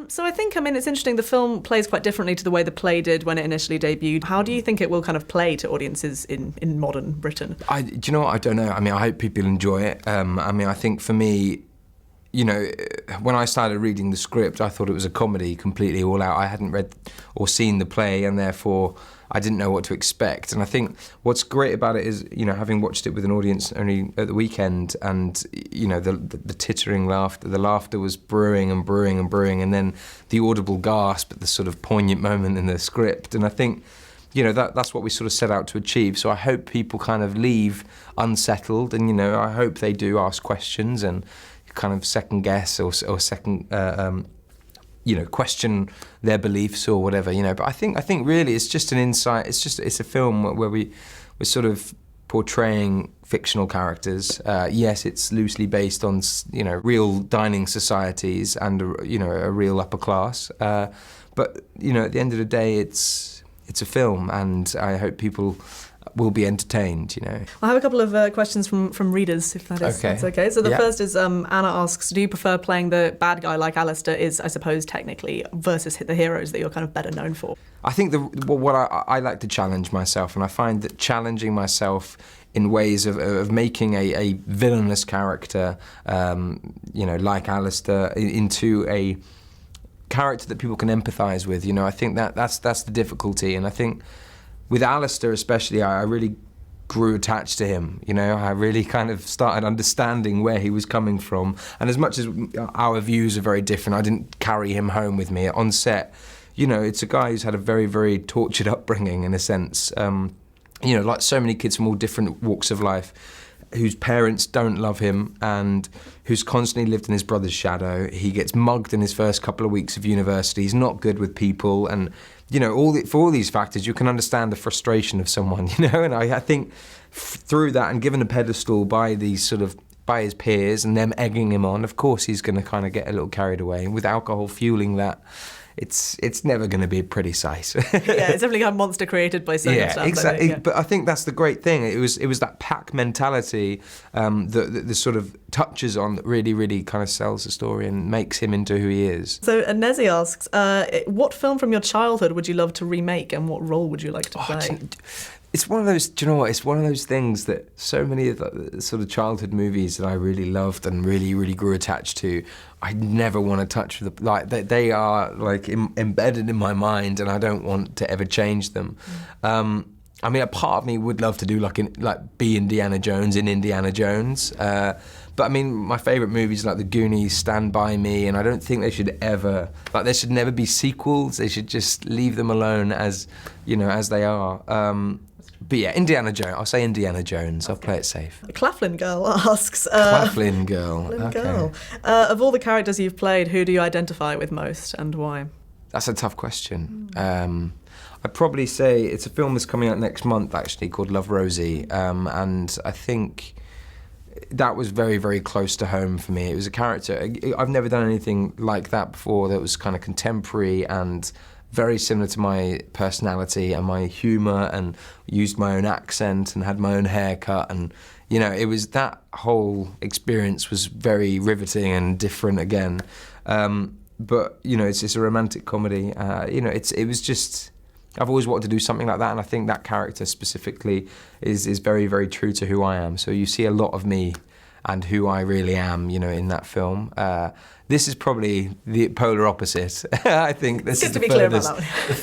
So I think, it's interesting, the film plays quite differently to the way the play did when it initially debuted. How do you think it will kind of play to audiences in modern Britain? Do you know what? I don't know. I hope people enjoy it. I think for me, when I started reading the script, I thought it was a comedy completely all out. I hadn't read or seen the play, and therefore I didn't know what to expect. And I think what's great about it is, having watched it with an audience only at the weekend, and the tittering laughter, the laughter was brewing and brewing and brewing, and then the audible gasp at the sort of poignant moment in the script. And I think, that's what we sort of set out to achieve. So I hope people kind of leave unsettled, and I hope they do ask questions and kind of second guess or second question their beliefs or whatever, but I think really it's just an insight. It's a film where we're sort of portraying fictional characters. Yes, it's loosely based on real dining societies and a real upper class, but at the end of the day it's a film, and I hope people will be entertained, I have a couple of questions from readers, if that's okay. So the first is, Anna asks, do you prefer playing the bad guy like Alistair is, I suppose, technically, versus the heroes that you're kind of better known for? I think what I like to challenge myself, and I find that challenging myself in ways of making a villainous character, like Alistair, into a character that people can empathise with, I think that's the difficulty. And I think with Alistair especially, I really grew attached to him, I really kind of started understanding where he was coming from. And as much as our views are very different, I didn't carry him home with me on set. It's a guy who's had a very, very tortured upbringing in a sense. Like so many kids from all different walks of life, whose parents don't love him and who's constantly lived in his brother's shadow. He gets mugged in his first couple of weeks of university. He's not good with people, and for all these factors, you can understand the frustration of someone, And I think through that, and given a pedestal by his peers and them egging him on, of course he's going to kind of get a little carried away. And with alcohol fueling that, it's never going to be a pretty sight. Yeah, it's definitely a monster created by circumstance. Yeah, exactly. But I think that's the great thing. It was that pack mentality that sort of touches on that really, really kind of sells the story and makes him into who he is. So Nezi asks, what film from your childhood would you love to remake, and what role would you like to play? It's one of those, do you know what, it's one of those things that so many of the sort of childhood movies that I really loved and really, really grew attached to, I never want to touch they are embedded in my mind, and I don't want to ever change them. A part of me would love to do be Indiana Jones in Indiana Jones. But my favourite movies like The Goonies, Stand By Me, and I don't think they should ever, there should never be sequels. They should just leave them alone as they are. But yeah, Indiana Jones. I'll say Indiana Jones. I'll play it safe. Claflin Girl asks... Claflin Girl. Girl. Of all the characters you've played, who do you identify with most, and why? That's a tough question. I'd probably say it's a film that's coming out next month, actually, called Love, Rosie. And I think that was very, very close to home for me. It was a character... I've never done anything like that before that was kind of contemporary and very similar to my personality and my humour, and used my own accent and had my own haircut, and it was, that whole experience was very riveting and different again. But it's a romantic comedy. It was just, I've always wanted to do something like that, and I think that character specifically is very, very true to who I am. So you see a lot of me and who I really am, in that film. This is probably the polar opposite. I think this is the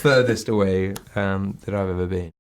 furthest away that I've ever been.